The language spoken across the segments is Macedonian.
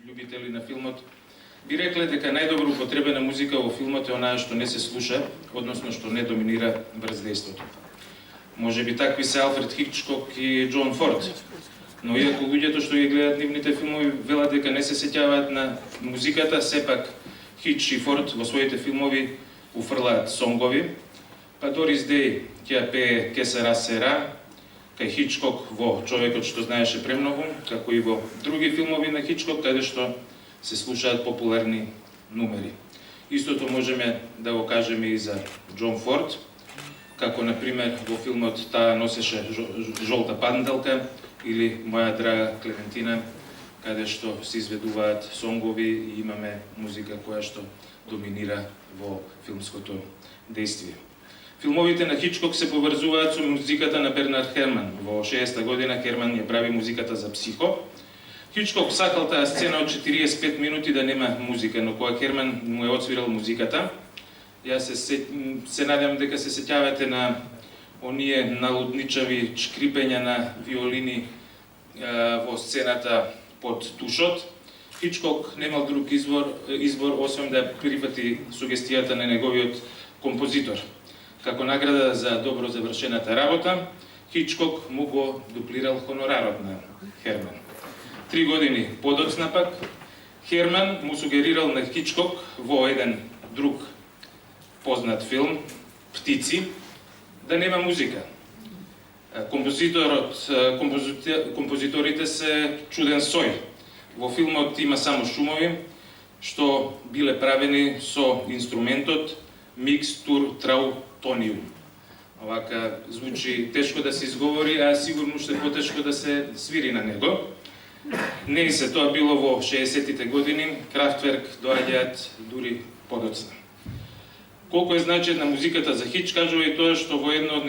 љубители на филмот, би рекле дека најдобро употребена музика во филмот е онаа што не се слуша, односно што не доминира врз дејството. Може би такви се Алфред Хичкок и Џон Форд, но иако луѓето што ги гледаат нивните филмови велат дека не се сеќаваат на музиката, сепак Хич и Форд во своите филмови уфрлаат сонгови, па Дорис Дей ќе пее "Ке сера сера", кај Хичкок во "Човекот што знаеше премногу", како и во други филмови на Хичкок, каде што се слушаат популарни numери. Истото можеме да го кажеме и за Џон Форд, како например во филмот "Таа носеше жолта панделка" или "Моја драга Клементина", каде што се изведуваат сонгови и имаме музика која што доминира во филмското дејствие. Филмовите на Хичкок се поврзуваат со музиката на Бернард Херман. Во 60-та година Херман ја прави музиката за "Психо". Хичкок сакал таа сцена од 45 минути да нема музика, но кога Херман му е отсвирал музиката, јас се надевам дека се сеќавате на оние налудничави шкрипења на виолини во сцената под тушот. Хичкок немал друг избор освен да прифати сугестијата на неговиот композитор. Како награда за добро завршената работа, Хичкок му го дуплирал хонорарот на Херман. 3 години подоцна пак, Херман му сугерирал на Хичкок во еден друг познат филм, "Птици", да нема музика. Композиторите се чуден сој. Во филмот има само шумови, што биле правени со инструментот микстур траутониум. Овака звучи тешко да се изговори, а сигурно уште потешко да се свири на него. Не и се, тоа било во 60-тите години, Крафтверк доаѓаат дури подоцна. Колку е значајна музиката за Хич, кажува и тоа што во едно од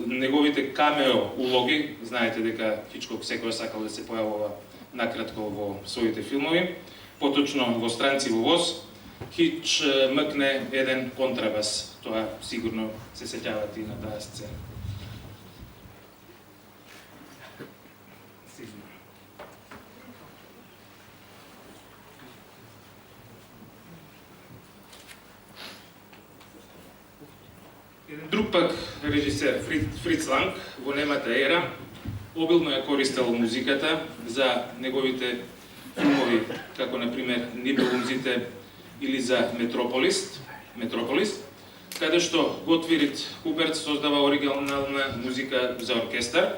неговите камео улоги, знаете дека Хичкок секој сакал да се појавува накратко во своите филмови, поточно во "Странци во воз", Хич мкне еден контрабас. Тоа сигурно се сеќавате и на таа сцена. Друг пак режисер, Фриц Ланг, во немата ера, обилно ја користел музиката за неговите филмови, како например "Нибелунзите" или за "Метрополис", каде што Готфрид Хуперт создава оригинална музика за оркестар,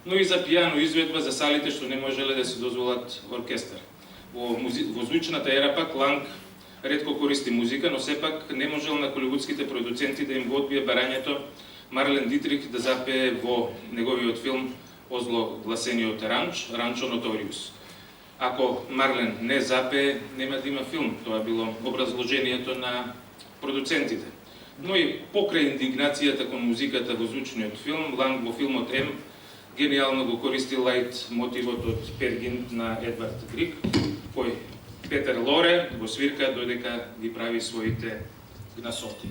но и за пијано изведба за салите што не можеле да се дозволат оркестар. Во звучната ера пак Ланг ретко користи музика, но сепак не можел на холивудските продуценти да им го одбие барањето Марлен Дитрих да запее во неговиот филм озлогласениот Ранчо Ноториус. Ако Марлен не запее, нема да има филм. Тоа било образложението на продуцентите. Но и покрај индигнацијата кон музиката во звучниот филм, Ланг во филмот "М" генијално го користи лајт мотивот од Пергин на Едвард Григ, кој Петер Лоре го свирка додека ги прави своите гнасоти.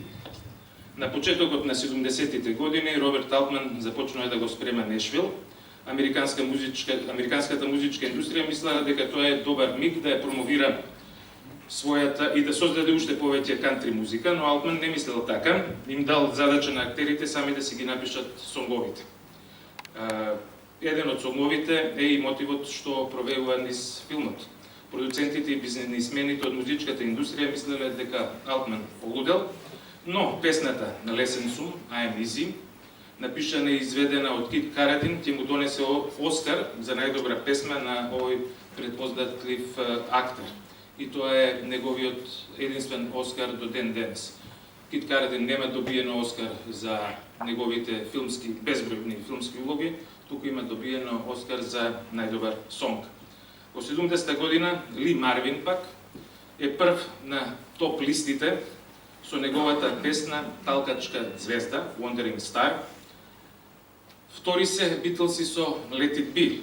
На почетокот на 70-тите години Роберт Алтман започнува да го спрема Нешвил. Американската музичка индустрија мислела дека тоа е добар миг да ја промовира својата и да создаде уште повеќе кантри музика, но Алтман не мислел така. Им дал задача на актерите сами да си ги напишат сонговите. Еден од сонговите е и мотивот што провеува низ филмот. Продуцентите и бизнисмените од музичката индустрија мислеле дека Алтман полудел, но песната на Лесен Сум, "I Am Easy", напишана и изведена од Кит Карадин, ќе му донесе Оскар за најдобра песма на овој предпоздатлив актер. И тоа е неговиот единствен Оскар до ден денес. Кит Карадин нема добиено Оскар за неговите безбројни филмски улоги, туку има добиено Оскар за најдобар сонг. Во 70-та година Ли Марвин пак е прв на топ листите со неговата песна "Талкачка звезда", "Wandering Star". Втори се Битлси со "Let It Be".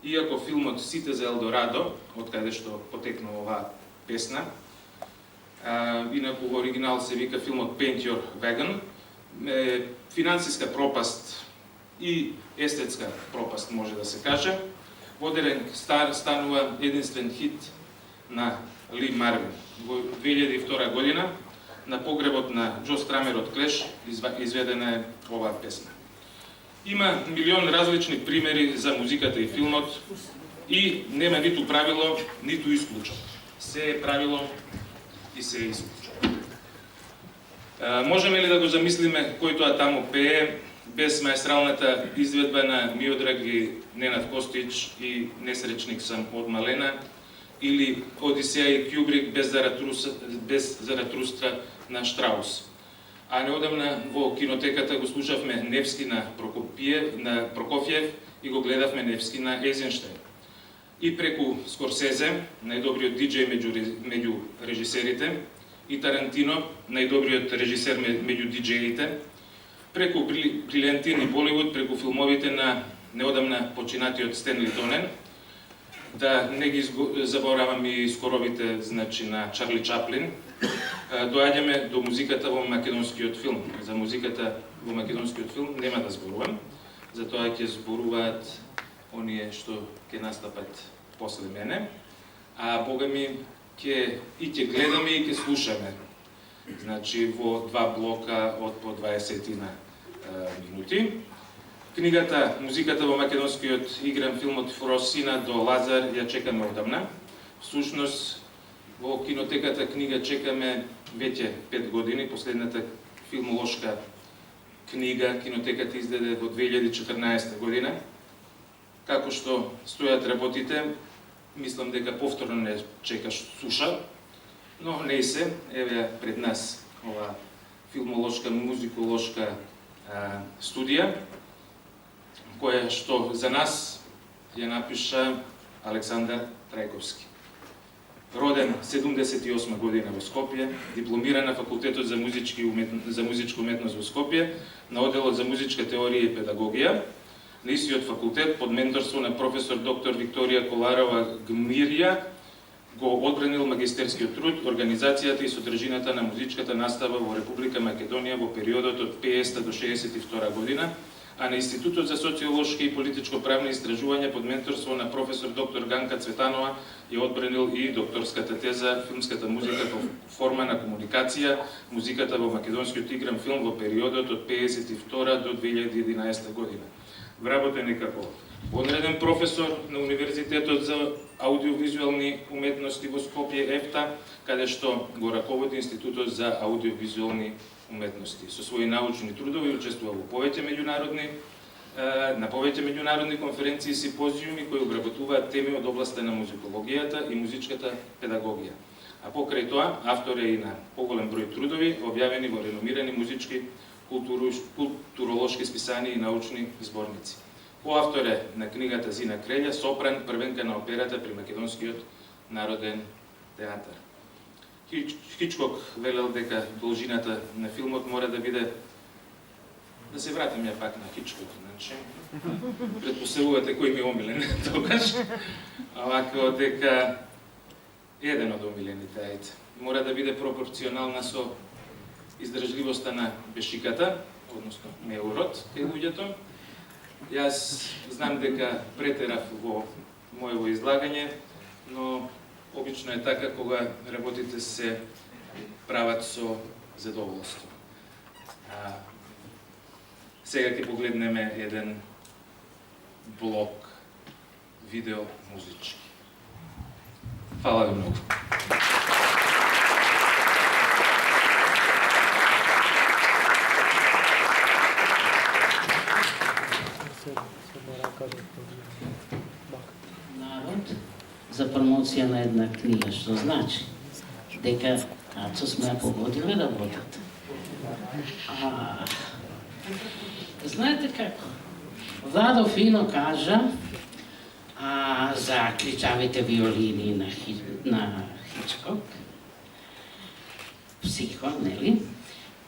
Иако филмот "Сите за Елдорадо", од каде што потекнува оваа песна, инаку во оригинал се вика филмот "Paint Your Wagon", финансиска пропаст и естетска пропаст може да се каже. Водерен станува единствен хит на Ли Марвин. Во 2002 година, на погребот на Џо Страмер од Клеш, изведена е оваа песна. Има милион различни примери за музиката и филмот и нема ниту правило, ниту исклучок. Се е правило и се е исклучок. Можеме ли да го замислиме кој тоа таму пее без маестралната изведба на Миодраг и Ненад Костич и Несречник сам од Малена, или Одисеја и Кјубрик без Заратрустра на Штраус? А неодамна во кинотеката го слушавме Невски на Прокофиев и го гледавме Невски на Езенштейн. И преку Скорсезе, најдобриот диџеј меѓу режисерите, и Тарантино, најдобриот режисер меѓу диџеите, преку Брилиантин и Боливуд, преку филмовите на неодамна починатиот Стенли Тонен, да не ги заборавам и скоровите, значи, на Чарли Чаплин, доаѓаме до музиката во македонскиот филм. За музиката во македонскиот филм нема да зборувам, затоа ќе зборуваат оние што ќе настапат после мене, а богами ќе гледаме и ќе слушаме. Значи во два блока од по 20 минути. Книгата Музиката во македонскиот игран филм од Фросина до Лазар ја чекаме одамна. Всушност во кинотеката книга чекаме веќе 5 години. Последната филмолошка книга кинотеката издаде во 2014 година. Како што стојат работите, мислам дека повторно не чекаш суша, но не се, еве пред нас ова филмолошка, музиколошка студија, која што за нас ја напиша Александар Трајковски. Роден 78 година во Скопје, дипломиран на факултетот за музичка уметност во Скопје, на оделот за музичка теорија и педагогија. На истиот факултет, под менторство на професор доктор Викторија Коларова Гмирја, го одбранил магистерскиот труд, организацијата и содржината на музичката настава во Република Македонија во периодот од 50 до 62 година, а на Институтот за социолошки и политичко-правни истражувања под менторство на професор доктор Ганка Цветанова ја одбранил и докторската теза Филмската музика во форма на комуникација, музиката во македонскиот игран филм во периодот од 52 до 2011 година. Вработен е како одреден професор на Универзитетот за аудиовизуелни уметности во Скопје ЕФТА, каде што го раководи Институтот за аудиовизуелни уметности. Со своји научни трудови учествува во повеќе меѓународни конференции и симпозиуми кои обработуваат теми од областа на музикологијата и музичката педагогија. А покрај тоа, автор е и на поголем број трудови, објавени во реномирани музички, културолошки списанија и научни зборници. Коавтор е на книгата Зина Крелја, сопран, првенка на операта при Македонскиот народен театар. Хичкок велел дека должината на филмот мора да биде... Да се вратим ја пак на Хичкок, значи. Предпоставувате кој ми е омилен, тогаш. Овако дека еден од омилените, ајде. Мора да биде пропорционална со издржливоста на бешиката, односно меурот, кај луѓето. Јас знам дека претерав во моево излагање, но обично е така кога работите се прават со задоволство. Сега ќе погледнеме еден блок видео музички. Фала ви многу. Народ за промоција на една книга, што значи дека Ацо сме ја погодиле работата. Знаете како? Владо фино кажа за кричавите виолини на Хичкок, психо, нели?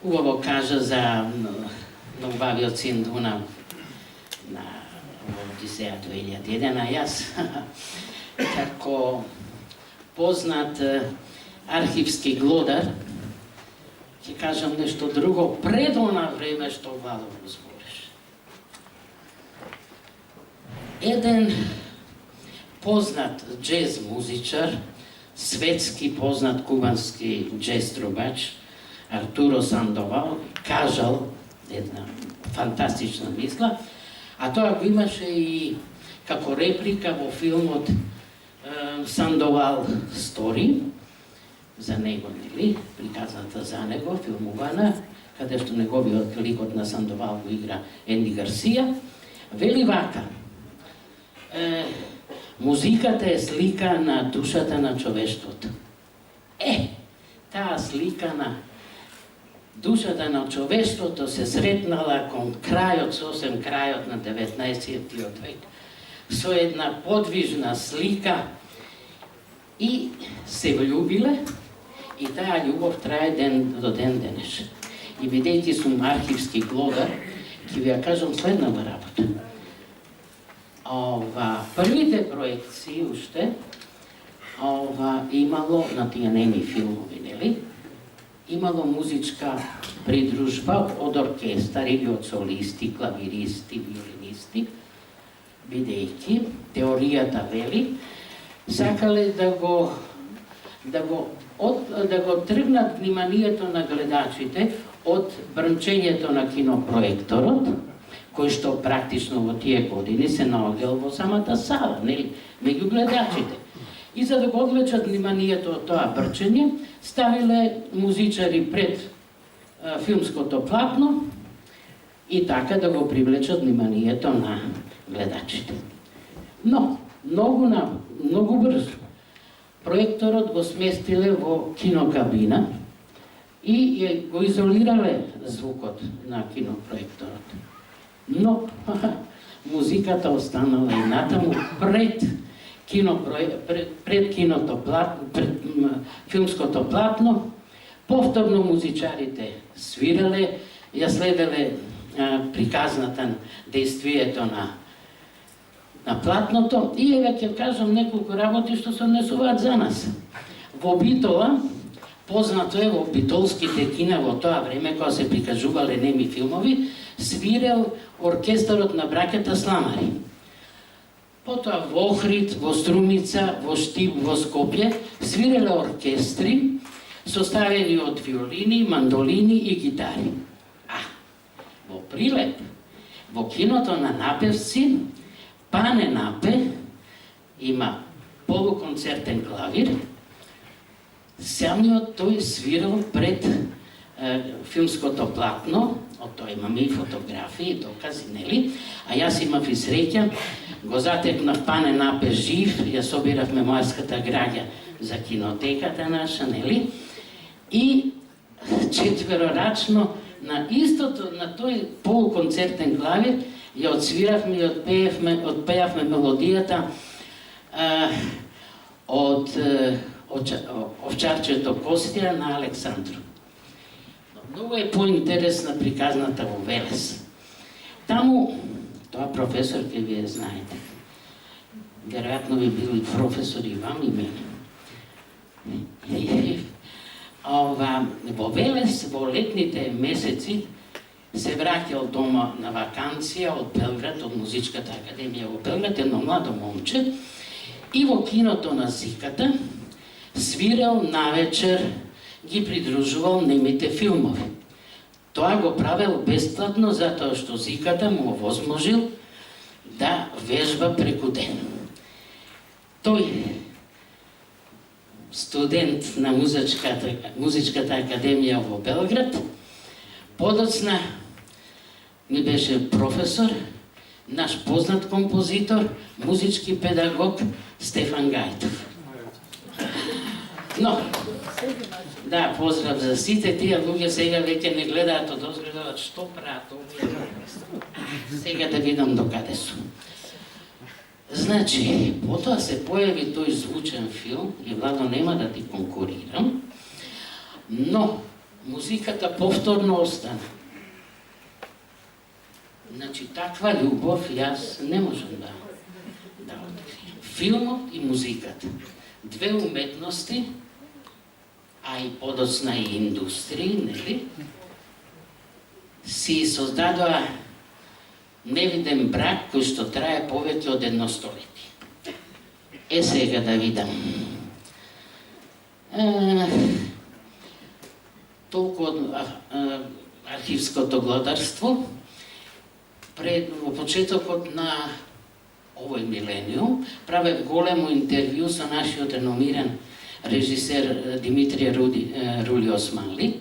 Убаво кажа за убавиот син Дунав на Одисеја 2001, а јас како познат архивски глодар ќе кажам нешто друго пред она време што Владо го збориш. Еден познат джез музичар, светски познат кубански джез трубач Артуро Сандовал кажал една фантастична мисла, а тоа го имаше и како реплика во филмот Сандовал Стори, за него, нели, приказната за него, филмувана, каде што неговиот ликот на Сандовал го игра Енди Гарсија, вели вака: музиката е слика на душата на човештвото. Таа слика на душата на човештвото се сретнала кон крајот, сосем крајот на 19. век, со една подвижна слика и се влюбиле, и таа љубов трае до ден денешен. И бидејќи сум архивски глодар, ќе ви ја кажам следната работа. Првите проекции уште имало на тие неми филмови, нели? Имало музичка придружба од оркестар или од солисти, клавиристи, виолинисти, бидејќи теоријата вели сакале да го тргнат вниманието на гледачите од брнчењето на кинопроекторот, кој што практично во тие години се наоѓал во самата сала, нели, меѓу гледачите. И за да го одвлечат вниманието од тоа брчење, ставиле музичари пред филмското платно и така да го привлечат вниманието на гледачите. Но, многу брзо, проекторот го сместиле во кинокабина и го изолирале звукот на кинопроекторот. Но музиката останала и натаму пред филмското платно. Повторно музичарите свирале, ја следеле приказната действието на платното и ќе кажам неколку работи што се однесуваат за нас. Во Битола, познато е во битолските кина во тоа време кога се прикажувале неми филмови, свирел оркестарот на браќата Сламари. Потоа во Охрид, во Струмица, во Штип, во Скопје свиреле оркестри составени од виолини, мандолини и гитари. Во Прилеп, во киното на Напевци, Пане Напе има полуконцертен клавир. Самиот тој свирал пред филмското платно, од тоа имаме и фотографии, докази, нели? А јас имав и среќа, го затекнав Пане Напе жив, ја собирав мемоарската граѓа за кинотеката наша, нели? И четверорачно на истото, на тој полуконцертен клавир, ја отсвиравме и отпеавме мелодијата од Овчарчето Костија на Александров. Многу е поинтересна приказната во Велес. Таму, тоа професор ке вие знаете, веројатно ви бил и професор и вам и мене. Во Велес, во летните месеци, се враќал дома на ваканција од Белград, од Музичката академија во Белград, едно младо момче, и во киното на Зиката свирал навечер, ги придружувал немите филмови. Тоа го правел бесплатно, затоа што Зиката му овозможил да вежба преку ден. Тој студент на Музичката академија во Белград, подоцна ми беше професор, наш познат композитор, музички педагог Стефан Гајтов. Но, да, поздрав за сите, тие луѓе сега веќе не гледаат од озгледуваат што прават овие. Сега да видам докаде сум. Значи, потоа се појави тој звучен филм и Владо нема да ти конкурирам, но музиката повторно остана. Значи, таква љубов јас не можам да откријам. Филмот и музиката. Две уметности, а и подоцна и индустрии, нели? Си создадоа невиден брак кој што трае повеќе од едно столетие. сега да видам. Толку од архивското глодарство. Во почетокот на овој милениум правев големо интервју со нашиот реномиран режисер Димитрија Рули Османли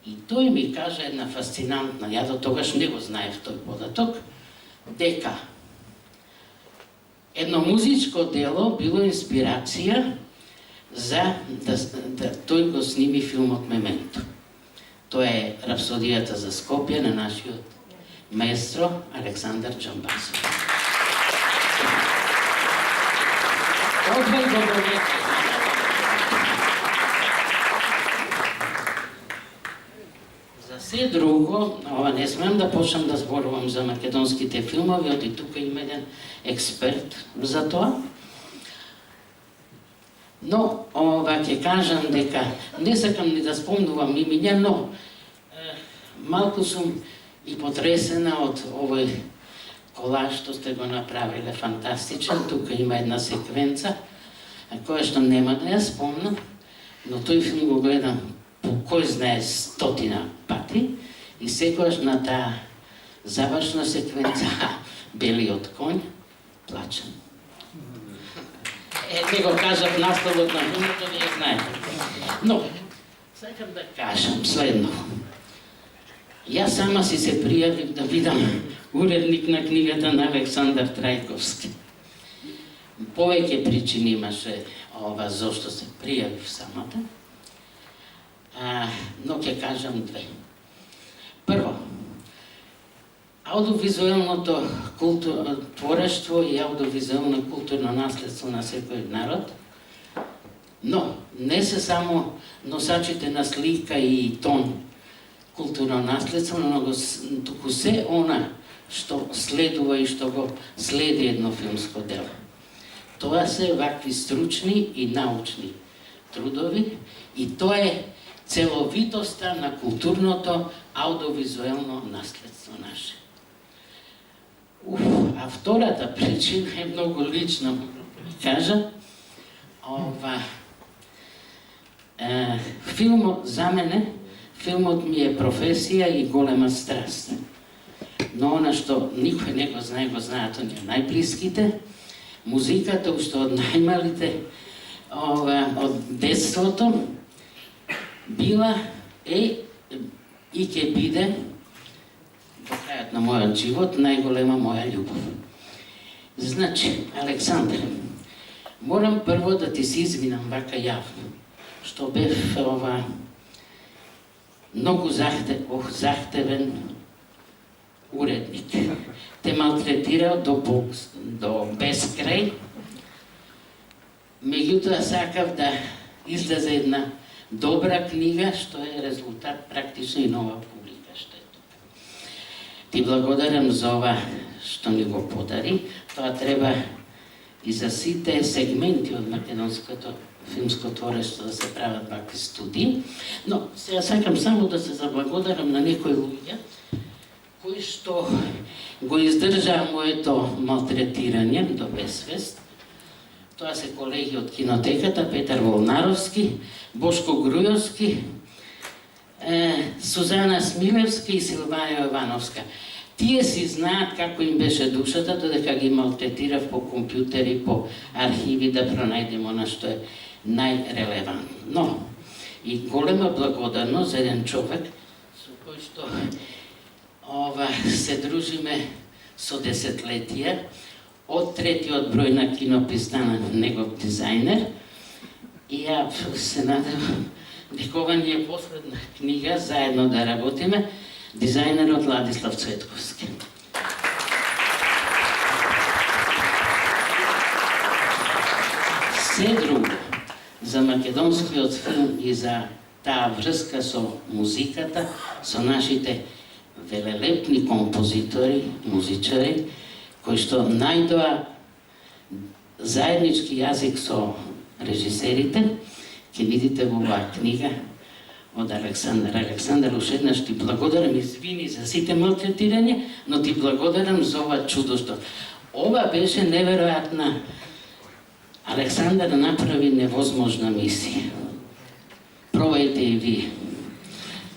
и тој ми кажа една фасцинантна, ја до тогаш не го знаев тој податок, дека едно музичко дело било инспирација за да тој го сними филмот Мементо. Тоа е Рапсодијата за Скопје на нашиот маестро Александар Джамбазов. Одвој добровека. За се друго, не смеам да почнам да зборувам за македонските филмови, оти тука има еден експерт за тоа. Но, ќе кажам дека не сакам ни да спомнувам имиња, но малку сум и потресена од овој колаж што сте го направиле, фантастичен. Тука има една секвенца, која што нема да ја спомнам, но тој филм го гледам по кој знае 100 пати и секогаш на таа завршна секвенца белиот конј плачам. Не го кажав наставот на филмот, да ја знаете. Но, сакам да кажам следно. Јас сама си се пријавив да видам уредник на книгата на Александар Трајковски. Повеќе причини имаше зошто се пријавив самата, но ќе кажам две. Прво, аудиовизуелното творештво и аудиовизуелно културно наследство на секој народ, но не се само носачите на слика и тон културно наследство, но туку се она што следува и што го следи едно филмско дело. Тоа се вакви стручни и научни трудови и тоа е целовитоста на културното аудиовизуелно наследство наше. А втората причина е многу лична, кажа. Филмот за мене, филмот ми е професија и голема страст. Но она што никој не го знае, го знаат оние најблиските. Музиката, уште од најмалите, од детството, била и ќе биде до крајот на мојот живот најголема моја љубов. Значи, Александре, морам прво да ти се извинам вака јавно, што бев многу захтевен уредник. Те малтретирал до безкрај. Меѓутоа сакав да излезе една добра книга, што е резултат практично и нова публика што е тука. Ти благодарам за ова што ни го подари. Тоа треба и за сите сегменти од македонското филмско творештво да се прават вакви студии. Но сега сакам само да се заблагодарам на некои луѓе кои што го издржаа моето малтретирање до безсвест. Тоа се колеги од кинотеката, Петар Волнаровски, Бошко Грујовски, Сузана Смилевски и Силвана Јовановска. Тие си знаат како им беше душата, додека ги малтретирав по компјутери, по архиви да пронајдем она што е најрелевантно. Но, и голема благодарност за еден човек со кој што се дружиме со десетлетија, од третиот број на Кинопис стана негов дизајнер и ја се надевам дека ова ни е последна книга заедно да работиме, дизајнерот Владислав Цветковски. Се друго за македонскиот филм и за таа врска со музиката, со нашите велелепни композитори, музичари, кои што најдоа заеднички јазик со режисерите, ќе видите во оваа книга од Александар. Александар, уште еднаш ти благодарам, извини за сите малтретирање, но ти благодарам за ова чудо што ова беше неверојатна Александар направи невозможна мисија. Пробајте и ви.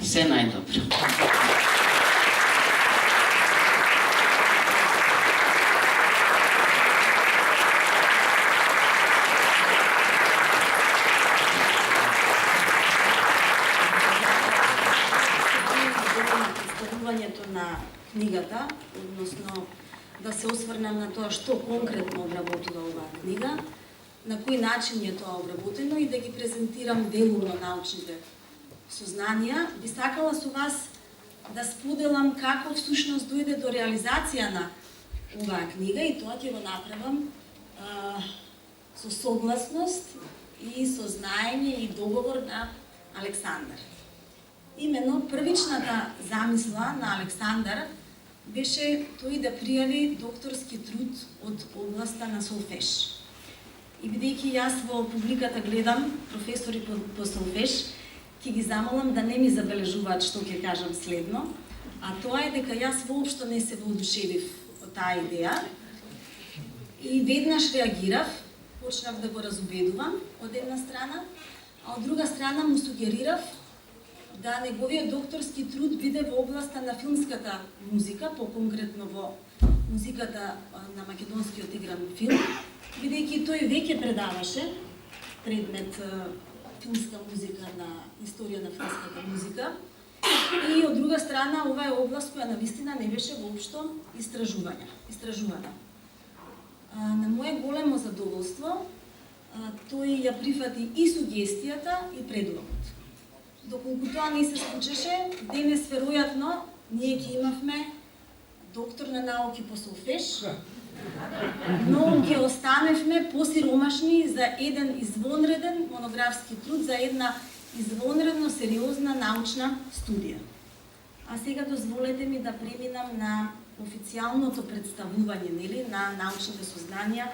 Се најдобро. Представувањето на книгата, односно да се осврнам на тоа што конкретно обработува оваа книга, на кој начин е тоа обработено и да ги презентирам делумно научните сознанија. Би сакала со вас да споделам како всушност дојде до реализација на оваа книга и тоа ќе го направам со согласност и со знаење и договор на Александар. Именно првичната замисла на Александар беше тој да пријави докторски труд од областа на солфеж. И бидејќи јас во публиката гледам професори по солфеж, ќе ги замолам да не ми забележуваат што ќе кажам следно, а тоа е дека јас воопшто не се воодушевив од таа идеја и веднаш реагирав, почнав да го разубедувам од една страна, а од друга страна му сугерирав да неговиот докторски труд биде во областа на филмската музика, по-конкретно во музиката на македонскиот игран филм, бидејќи тој веќе предаваше предмет филмска музика на историја на филмската музика. И од друга страна, ова е област која навистина не беше воопшто истражувана. На мое големо задоволство, тој ја прифати и сугестијата и предлогот. Доколку тоа не се случеше, денес веројатно ние ќе имавме доктор на науки по солфеж, но ќе останевме посиромашни за еден извонреден монографски труд, за една извонредно сериозна научна студија. А сега дозволете ми да преминам на официјалното представување, на научните сознанија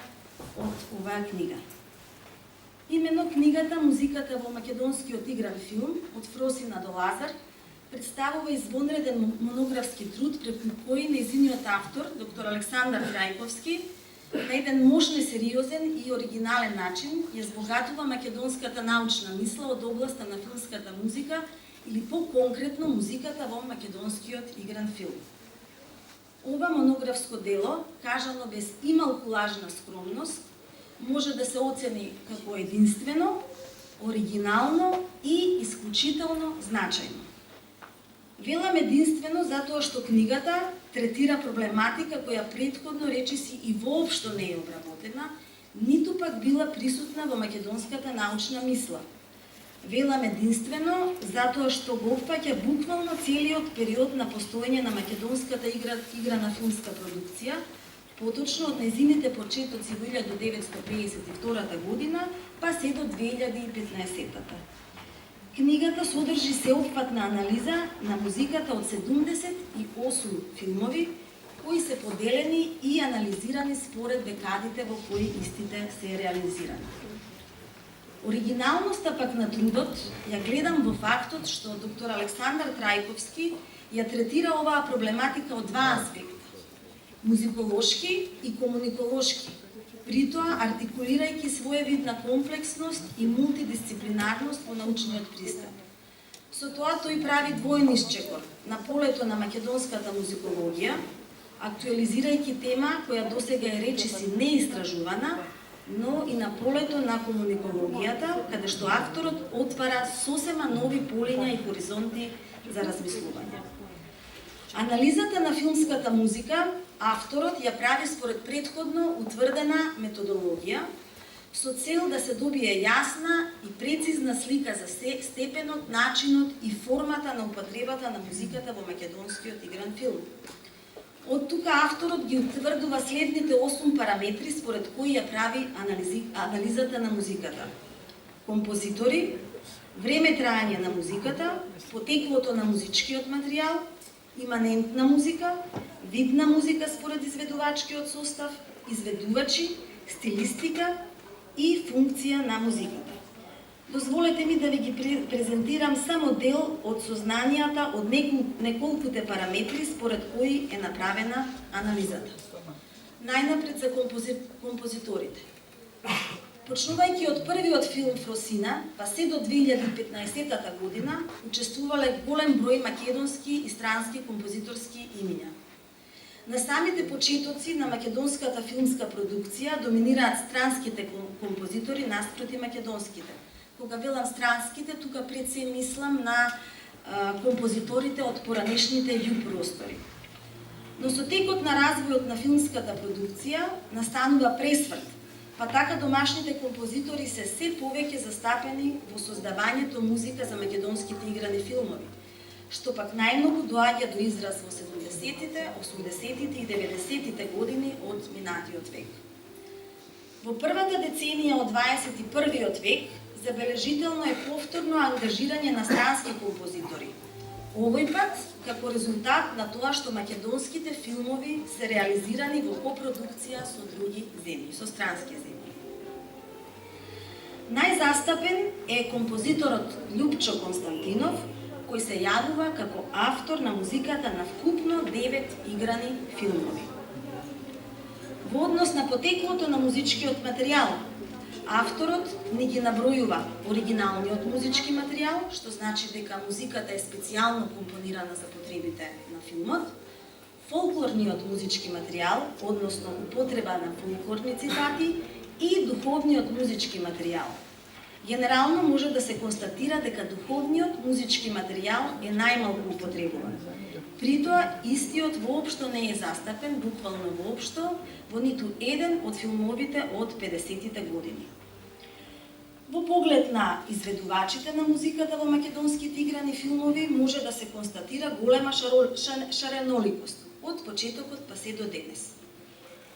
од оваа книга. Именно книгата "Музиката во македонскиот игран филм" од Фросина до Лазар представува извонреден монографски труд преку кој нејзиниот автор, доктор Александар Трајковски, на еден мощен, сериозен и оригинален начин ја збогатува македонската научна мисла од областа на филмската музика или по-конкретно музиката во македонскиот игран филм. Ова монографско дело, кажано без ималку лажна скромност, може да се оцени како единствено, оригинално и исклучително значајно. Велам единствено затоа што книгата третира проблематика која претходно речиси и воопшто не е обработена, ниту пак била присутна во македонската научна мисла. Велам единствено затоа што го опфаќа буквално целиот период на постоење на македонската играна филмска продукција, поточно од нејзините почетоци во 1952 година, па се до 2015. Книгата содржи сеопфатна анализа на музиката од 78 филмови, кои се поделени и анализирани според декадите во кои истите се реализирани. Оригиналноста пак на трудот ја гледам во фактот што доктор Александар Трајковски ја третира оваа проблематика од два аспекта: музиколошки и комуниколошки, притоа артикулирајќи своевидна комплексност и мултидисциплинарност во научниот пристап. Со тоа тој прави двоен исчекор на полето на македонската музикологија, актуализирајќи тема која досега е речиси неистражувана, но и на полето на комуникологијата, каде што авторот отвара сосема нови полиња и хоризонти за размислување. Анализата на филмската музика авторот ја прави според претходно утврдена методологија, со цел да се добие јасна и прецизна слика за степенот, начинот и формата на употребата на музиката во македонскиот игран филм. Од тука авторот ги утврдува следните 8 параметри според кои ја прави анализата на музиката: композитори, време траење на музиката, потеклото на музичкиот материјал, иманентна музика, вид на музика според изведувачкиот состав, изведувачи, стилистика и функција на музиката. Дозволете ми да ви ги презентирам само дел од сознанијата од неколкуте параметри според кои е направена анализата. Најнапред за композиторите. Почнувајќи од првиот филм Фросина, па се до 2015 година, учествувале голем број македонски и странски композиторски имиња. На самите почетоци на македонската филмска продукција доминираат странските композитори наспроти македонските. Кога велам странските, тука пред се мислам на композиторите од поранешните ју простори. Но со текот на развојот на филмската продукција настанува пресврт, па така домашните композитори се се повеќе застапени во создавањето музика за македонските играни филмови, што пак најмногу доаѓа до израз во 70-тите, 80-тите и 90-тите години од минатиот век. Во првата деценија од 21-виот век забележително е повторно ангажирање на странски композитори. Овој пат како резултат на тоа што македонските филмови се реализирани во копродукција со други земји, со странски земји. Најзастапен е композиторот Љупчо Константинов, кој се јавува како автор на музиката на вкупно 9 играни филмови. Во однос на потеклото на музичкиот материјал, авторот ни ги набројува оригиналниот музички материјал, што значи дека музиката е специјално компонирана за потребите на филмот, фолклорниот музички материјал, односно употреба на фолклорни цитати, и духовниот музички материјал. Генерално може да се констатира дека духовниот музички материјал е најмалку употребуван. При тоа, истиот воопшто не е застапен, буквално воопшто, во ниту еден од филмовите од 50-тите години. Во поглед на изведувачите на музиката во македонските играни филмови може да се констатира голема шареноликост од почетокот па се до денес.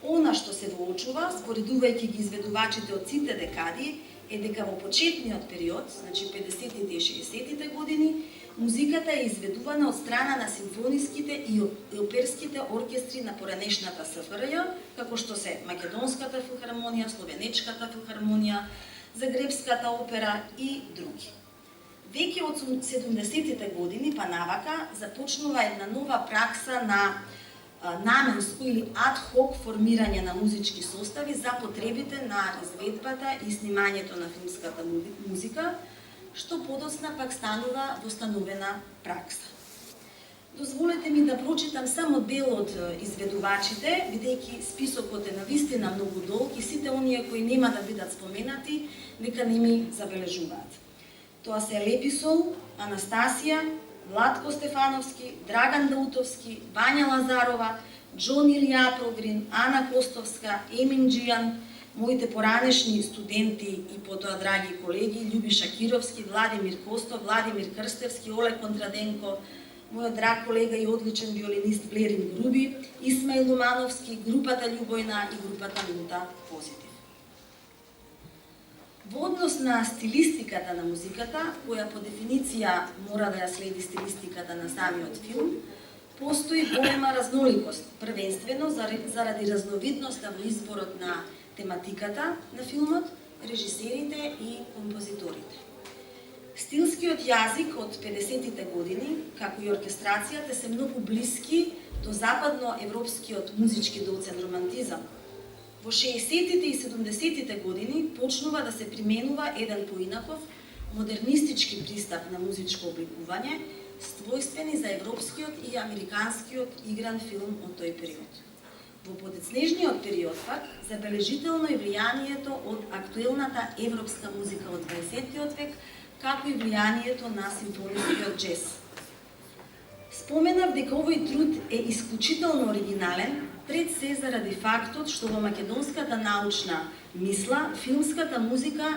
Она што се воочува, споредувајќи ги изведувачите од сите декади, е дека во почетниот период, значи 50-тите и 60-тите години, музиката е изведувана од страна на симфониските и оперските оркестри на поранешната СФРЈ, како што се Македонската филхармонија, Словенечката филхармонија, Загребската опера и други. Веќе од 70-тите години па навака започнува една нова пракса на наменско или ад-хок формирање на музички состави за потребите на изведбата и снимањето на филмската музика, што подоцна пак станува востановена пракса. Дозволете ми да прочитам само дел од изведувачите, бидејќи списокот е навистина многу долг и сите оние кои нема да бидат споменати, нека не ми забележуваат. Тоа се Леписол, Анастасија, Владко Стефановски, Драган Даутовски, Вања Лазарова, Џон Илија Прогрин, Ана Костовска, Емин Џијан, моите поранешни студенти и потоа драги колеги, Љубиша Кировски, Владимир Костов, Владимир Крстевски, Олег Контраденко, мојот драг колега и одличен виолинист Блерин Груби, Исмаил Лумановски, групата Љубојна и групата Нута Позитив. Во однос на стилистиката на музиката, која по дефиниција мора да ја следи стилистиката на самиот филм, постои голема разноликост, првенствено заради разновидноста во изборот на тематиката на филмот, режисерите и композиторите. Стилскиот јазик од 50-тите години, како и оркестрацијата, се многу блиски до западноевропскиот музички доцен романтизам. Во 60-тите и 70-тите години почнува да се применува еден поинаков, модернистички пристап на музичко обликување, својствени за европскиот и американскиот игран филм од тој период. Во подецнежниот период пак забележително е влијанието од актуелната европска музика од 20-тиот век, како и влијанието на симфонискиот џез. Споменав дека овој труд е исклучително оригинален, пред се заради фактот што во македонската научна мисла филмската музика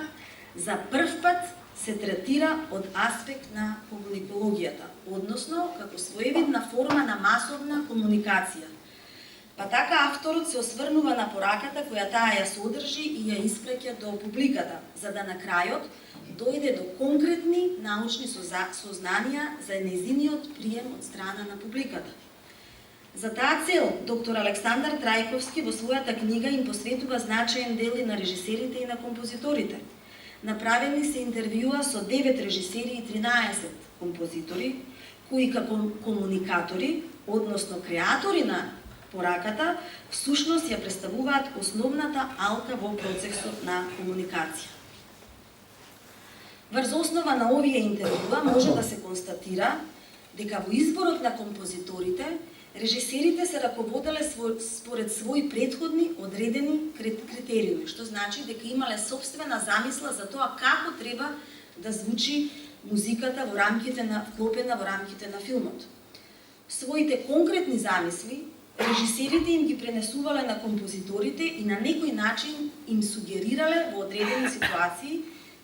за прв пат се третира од аспект на комуникологијата, односно како своевидна форма на масовна комуникација. Па така авторот се осврнува на пораката која таа ја содржи и ја испраќа до публиката, за да на крајот дојде до конкретни научни сознанија за нејзиниот прием од страна на публиката. За таа цел, доктор Александар Трајковски во својата книга им посветува значаен дел и на режисерите и на композиторите. Направени се интервјуа со 9 режисери и 13 композитори, кои како комуникатори, односно креатори на пораката, всушност ја представуваат основната алка во процесот на комуникација. Врз основа на овие интервјуа може да се констатира дека во изборот на композиторите, режисерите се раководеле според своји претходни одредени критериуми, што значи дека имале собствена замисла за тоа како треба да звучи музиката вклопена во рамките на филмот. Своите конкретни замисли режисерите им ги пренесувале на композиторите и на некој начин им сугерирале во одредени ситуации,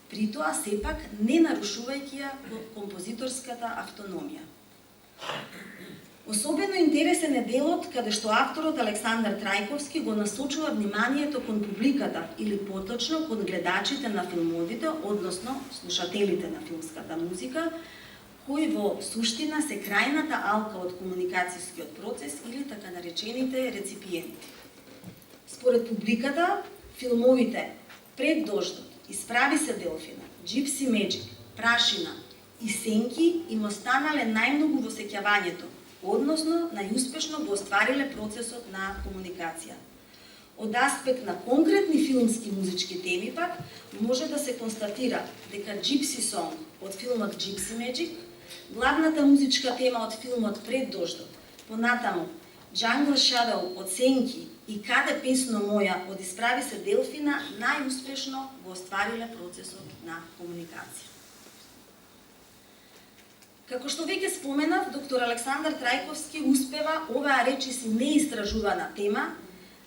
при тоа сепак не нарушувајќи ја композиторската автономија. Особено интересен е делот каде што авторот Александар Трајковски го насочува вниманието кон публиката или поточно кон гледачите на филмовите, односно слушателите на филмската музика, кои во суштина се крајната алка од комуникацијскиот процес или така наречените реципиенти. Според публиката, филмовите Пред дождот, Исправи се Делфина, Gypsy Magic, Прашина и Сенки им останале најмногу во сеќавањето, односно најуспешно го оствариле процесот на комуникација. Од аспект на конкретни филмски музички теми пак, може да се констатира дека Gypsy Song од филмот Gypsy Magic, главната музичка тема од филмот Пред дождот, понатаму Jungle Shadow од Сенки и Каде песно моја од Исправи се Делфина најуспешно го оствариле процесот на комуникација. Како што веќе споменав, доктор Александар Трајковски успева оваа речиси неистражувана тема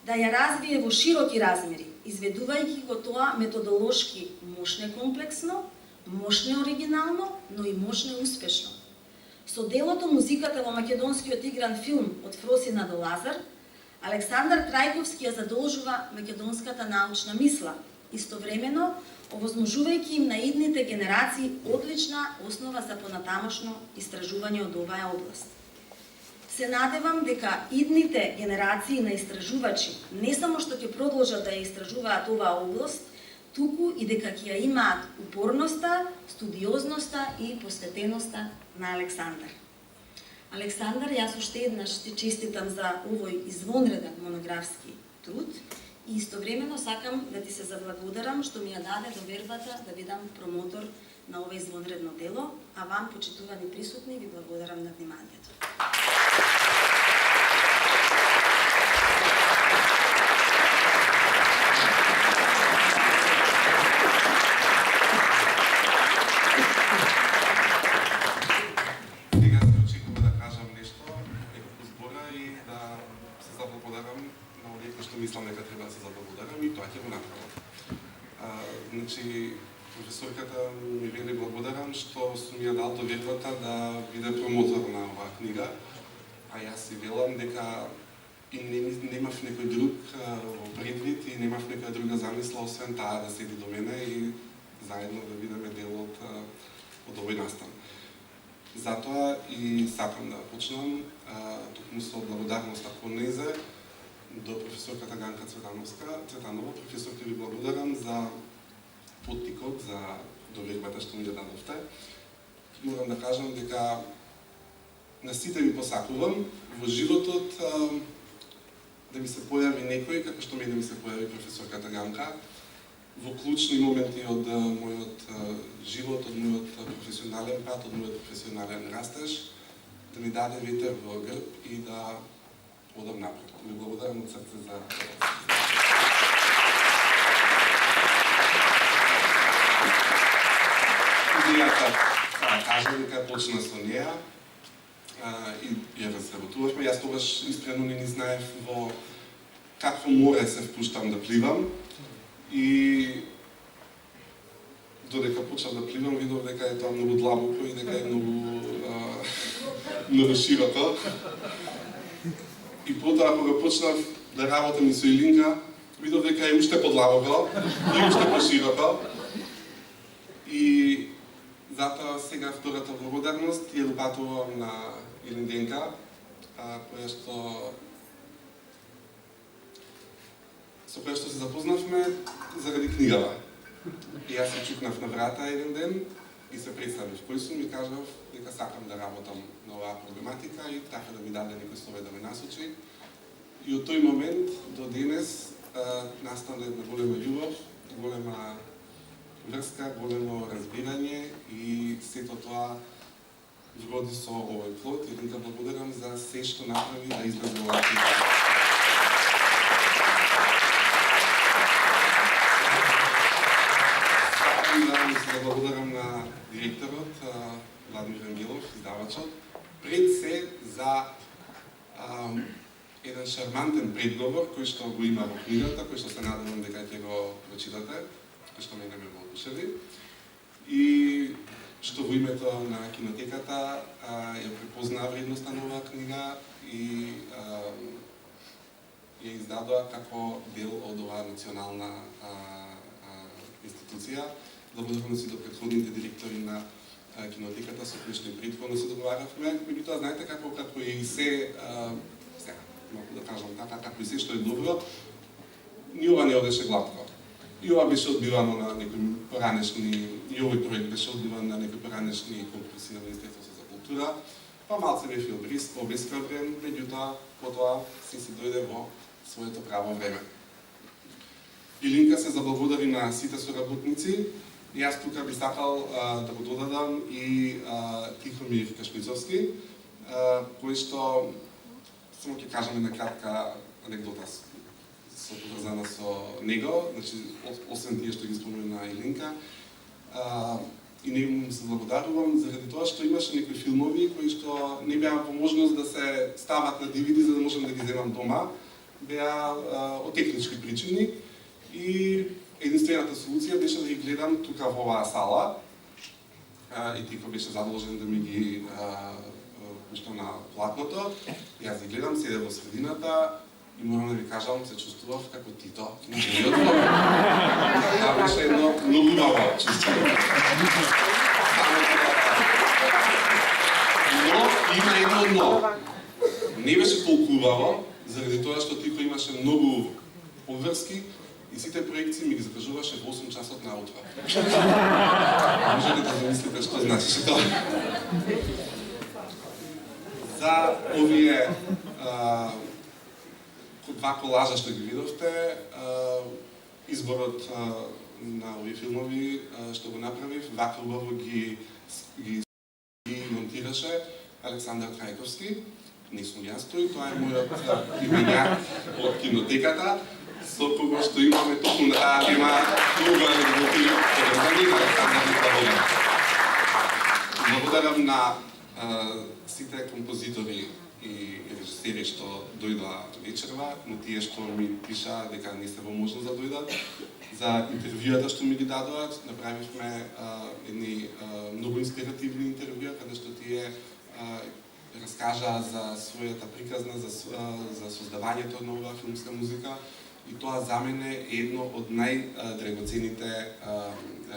да ја развие во широки размери, изведувајќи го тоа методолошки мощне комплексно, мощне оригинално, но и мощне успешно. Со делото музиката во македонскиот игран филм Од Фросина до Лазар, Александар Трајковски ја задолжува македонската научна мисла, истовремено овозможувајќи им на идните генерации одлична основа за понатамошно истражување од оваа област. Се надевам дека идните генерации на истражувачи не само што ќе продолжат да ја истражуваат оваа област, туку и дека ќе ја имаат упорноста, студиозноста и посветеноста на Александар. Александар, јас уште еднаш ти честитам за овој извонреден монографски труд и истовремено сакам да ти се заблагодарам што ми ја даде довербата да бидам промотор на ова извонредно дело, а вам, почитувани присутни, ви благодарам на вниманието. Мислам дека треба да се заблагодарам и тоа ќе го направам. Значи, професорката ми вели благодарам што сум ја дал довербата да биде промотор на оваа книга, а јас си велам дека и немав некој друг во предвид и немав некоја друга замисла освен таа да седи до мене и заедно да бидеме дел од овој настан. Затоа и сакам да почнам токму со благодарноста кон незе до професорката Ганка Цветанова. Професорка, ви благодарам за поттикот, за довербата што ми ја дадовте. Морам да кажам дека на сите ви посакувам во животот да ми се појави некој, како што мене ми се појави професорката Ганка, во клучни моменти од мојот живот, од мојот професионален пат, од мојот професионален растеж, да ми даде ветер во грб и да одам напред. Ви благодарам од срце за идејата. Кажа дека почна со неа и ја разработувавме. Јас тогаш искрено не знаев во какво море се впуштам да пливам и додека почнав да пливам видов дека е тоа многу длабоко и дека е многу широко. И потоа кога почнав да работам и со Илинка, видов дека е уште подлабоко и уште пошироко. И затоа сега втората благодарност ја допатувам на Илинденка, со која што се запознавме заради книгава. И јас се чукнав на врата еден ден и се представив кој сум и кажав дека сакам да работам на оваа проблематика и така да ми даде некој совет да ме насочи. И од тој момент до денес настана една голема љубов, голема врска, големо разбирање и сето тоа вроди со овој плод. И да благодарам за се што направи да излезе оваа книга. Да се благодарам на директорот Владимир Ангелов, издавачот, пред се за еден шармантен предговор кој што го има во книгата, кој што се надевам дека ќе го прочитате, кој што мене ме го одушеви. И што во името на кинотеката ја препознаа вредноста на оваа книга и ја издадоа како дел од оваа национална институција. Благодарности до претходните директори на кинотеката со кои што и претходно се договаравме. Меѓутоа, знаете како и се да кажам така, како и се што е добро, ни ова не одеше гладко. И ова беше одбивано на некои поранешни, и овој проект беше одбиван на некои поранешни конкурси на Министерството за култура, па малце бе обескрбен, меѓутоа, потоа си дојде во своето право време. Илинка се заблагодари на сите соработници, и јас тука би сакал да го додадам и Тихомир Кашницовски, кој што само ќе кажам една кратка анекдота поврзана со него, значи освен тие што ги спомена Илинка, и не му се благодарувам заради тоа што имаше некои филмови кои што не беа по можност да се стават на DVD за да можам да ги земам дома, беа од технички причини и единствената солуција беше да ги гледам тука во оваа сала и Тихо беше задолжен да ми ги пушта на платното. Јас ги гледам, седе во средината и морам да ви кажам, се чувствував како Тито. Това беше едно многу ново чувство. Но има едно но. Не беше толку убаво, заради тоа што Тихо имаше многу обврски и сите проекции ми ги закажуваше во 8 часот наутро. Можете да замислите што значи тоа. За овие два колажа што ги видовте, изборот на овие филмови што го направив, вака убаво ги монтираше Александар Трајковски. Не сум јас тој, тоа е мојот имењак од кинотеката, со кого што имаме токму на таа тема друга работи поврзани на Александар Николајович. Благодарам на сите композитори и режисери што дојдоа вечерва, но тие што ми пишаа дека не сте во можност да дојдат, за интервјуата што ми ги дадоат. Направивме едни многу инспиративни интервјуа, каде што тие раскажаа за својата приказна, за создавањето на оваа филмска музика, и тоа за мене е едно од најдрагоцените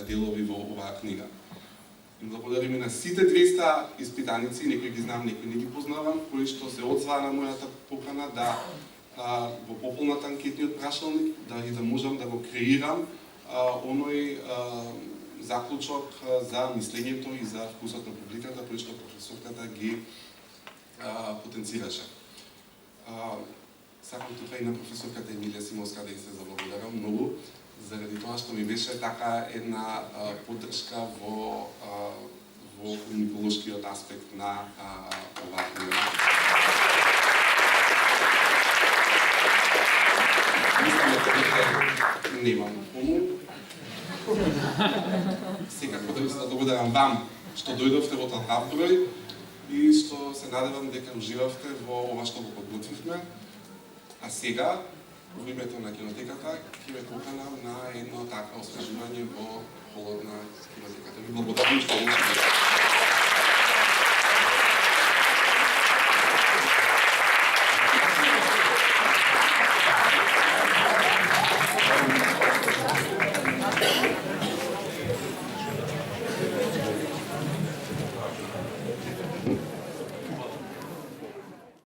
делови во оваа книга. Им благодарим и на сите 200 испитаници, некои ги знам, некои не ги познавам, кои што се одзваа на мојата покана да во пополнат анкетниот прашалник, да можам да го креирам оној заклучок за мислењето и за вкусот на публиката, кој што професорката ги потенцираше. Сакам тука и на професорката Емилија Симовска да се заблагодарам многу, заради тоа што ми беше така една поддршка во комуниколошкиот аспект на оваа книга. Мислам дека немам пому. Секако да ви се благодарам вам што дојдовте во такав број и што се надевам дека уживавте во ова што го подготвивме. А сега, во името на кинотеката, ќе ве поканам на едно така освежување во холодна кинотеката. Ви благодарам што